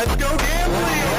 Let's go gambling!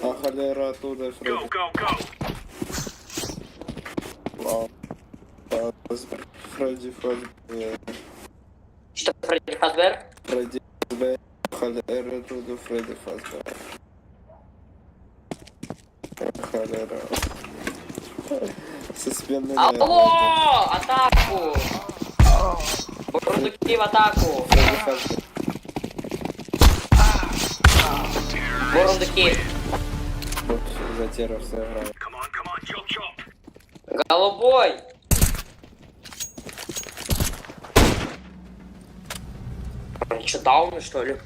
А холера оттуда, Фредди. Вау. Фредди Фазбер. Что, Фредди Фазбер? Фредди Фазбер. Холера оттуда, Фредди Фазбер. Холера. Со спины. Алло! Атаку! Бурундуки в атаку! Фредди Фазбер. Бурундуки! За террор сыграл. Голубой! Он что, дауны, что ли?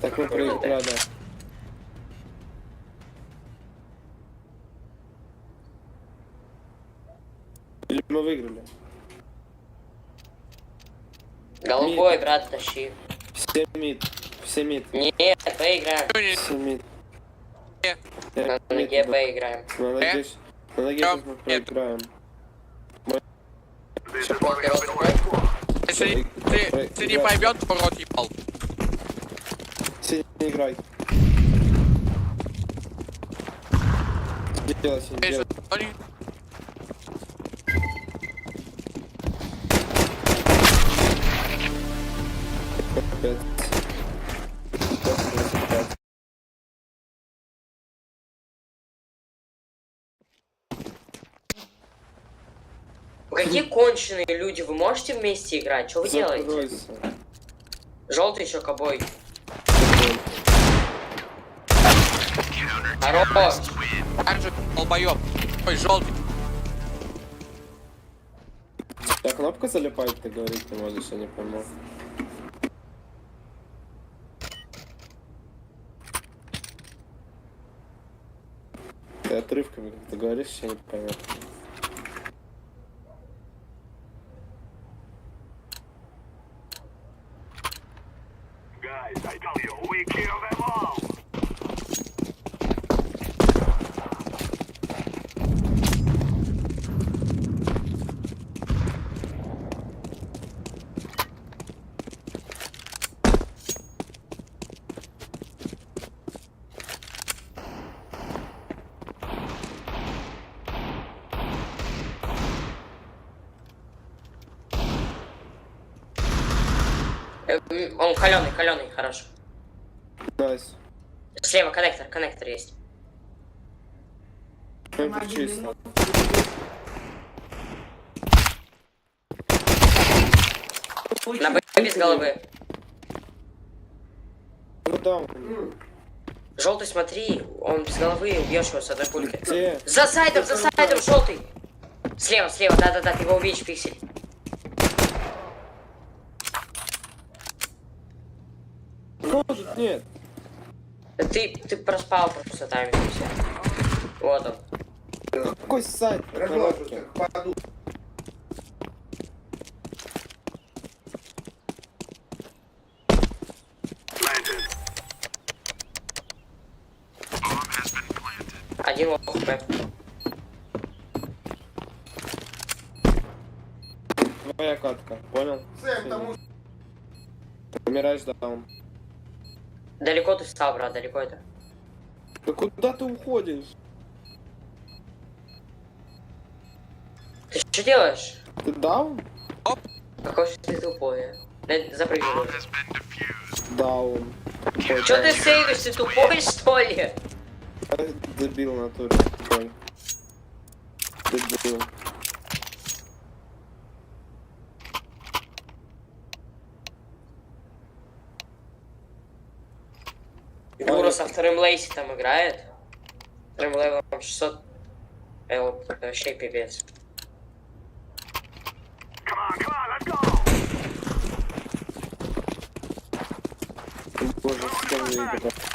Так мы проиграли. Или мы выиграли? Голубой, брат, тащи. Все мид. Все мид. Нет, поиграем. Все мид. На ноге поиграем. На ноге сейчас мы проиграем. Шипот, рот такой. Если ты не поймет, то рот ебал. Синий не играй. Делай, синий, делай. Опять. Какие конченые люди, вы можете вместе играть? Что вы делаете? Желтый еще кобой. Хорош. Как же долбоёб. Ой, желтый. А кнопка залипает, ты говорить не можешь, я не пойму. Ты отрывками, как ты говоришь, я не пойму. Guys, I tell you, we kill them all. Он каленый, хорошо. Найс. Слева коннектор есть. Коннектор чисто. На Б без головы. Ну да. Желтый, смотри, он без головы, убьешь его с одной пулькой. Где? За сайдом, желтый! Слева, да, ты его увидишь, пиксель. Может, нет. Ты проспал просто тайминг, все. Вот он. Какой сайт? Разложу, как паду. Один лох хп. Твоя катка, понял? Сэм, тому Умираешь даун. Далеко ты встал, брат, далеко это. Да куда ты уходишь? Ты что делаешь? Ты даун? Какой же ты тупой. Запрыгивай. Даун. Чё ты сейвишь, ты тупой что ли? Дебил натуре. Ой. Дебил. Гуру со вторым лейси там играет. Вторым левелом 600. Это вообще пипец. Come on, let's go. Боже, с кем я играю?